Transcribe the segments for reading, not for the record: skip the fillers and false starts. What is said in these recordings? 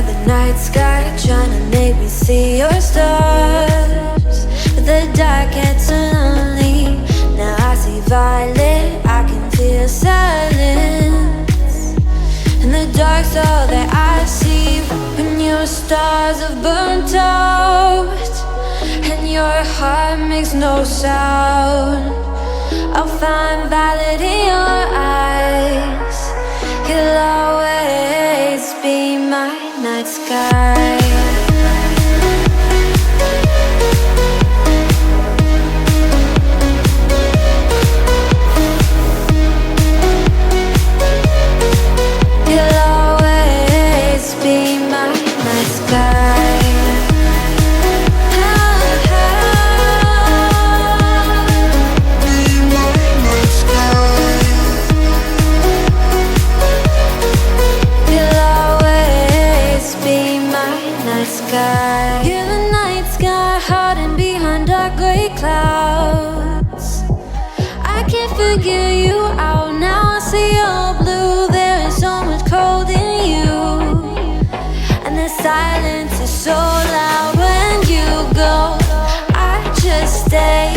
the night sky, trying to make me see your stars. But the dark gets so lonely. Now I see violet, I can feel silence. And the dark's all that I see. When your stars have burnt out and your heart makes no sound, I'll find violet in your eyes. You'll always be my night sky. You'll always be my night sky. You're the night sky, hiding behind dark gray clouds. I can't figure you out now. I see you're blue. There is so much cold in you, and the silence is so loud when you go. I just stay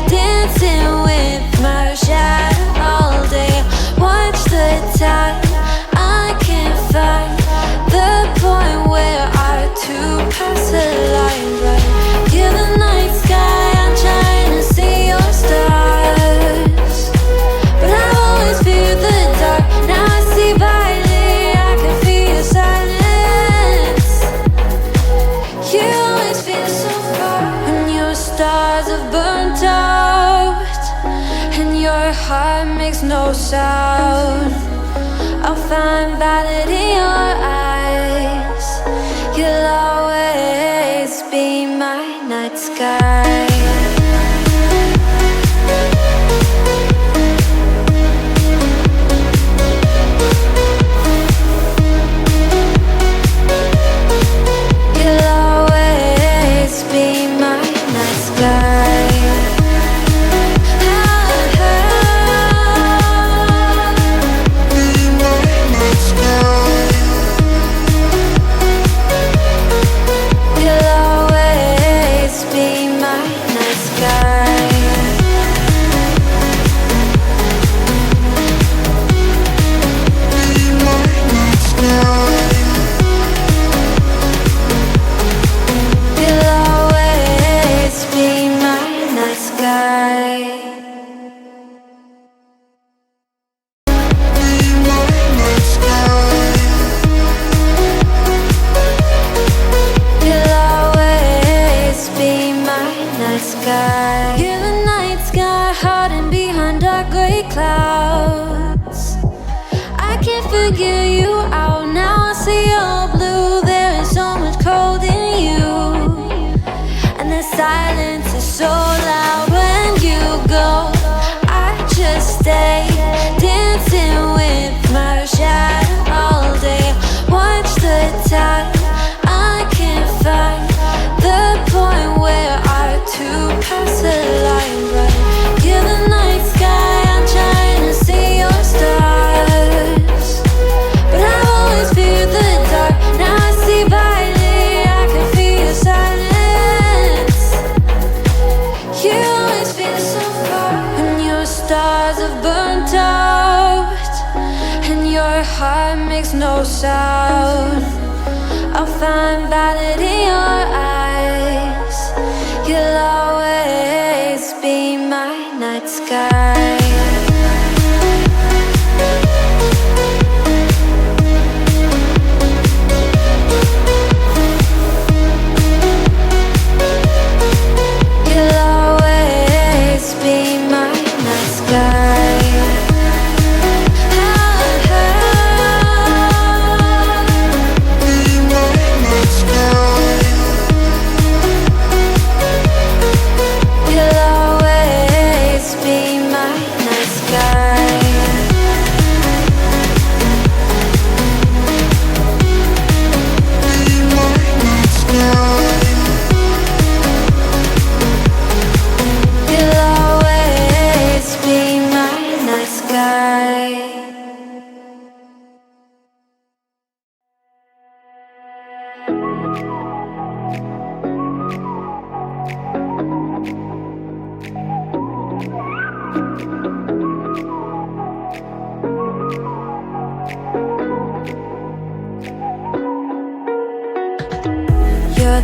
dancing with my shadow all day. Watch the tide. I can't find the point where to pass the line, right? You're the night sky, I'm trying to see your stars, but I've always feared the dark. Now I see violet, I can feel your silence. You always feel so far. When your stars have burnt out and your heart makes no sound, I'll find violet in your eyes. You'll always be my night sky. You'll always be my night sky. You're the night sky, hiding behind dark gray clouds. I can't figure you out now. I see you're blue. There is so much cold in you, and the silence is so loud when you go. I just stay dancing with my shadow all day. Watch the tide. I can't find the point where to pass the line, right? You're the night sky, I'm trying to see your stars, but I've always feared the dark. Now I see violet, I can feel your silence. You always feel so far. When your stars have burnt out and your heart makes no sound, I'll find violet in your eyes. You'll always be my night sky. You'll always be my night sky. You'll always be my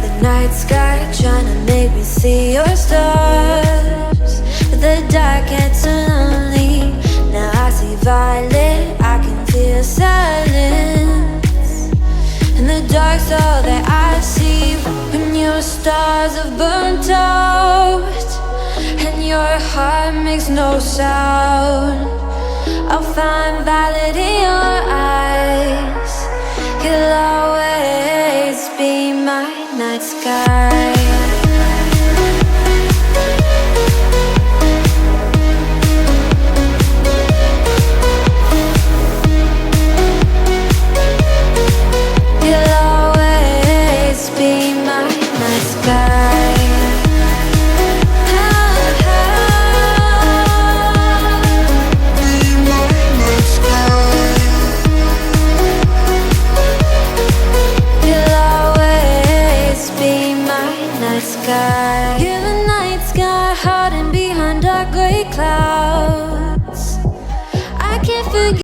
the night sky, trying to make me see your stars. But the dark gets so lonely. Now I see violet, I can feel silence. And the dark's all that I see. When your stars have burnt out and your heart makes no sound, I'll find violet in your eyes.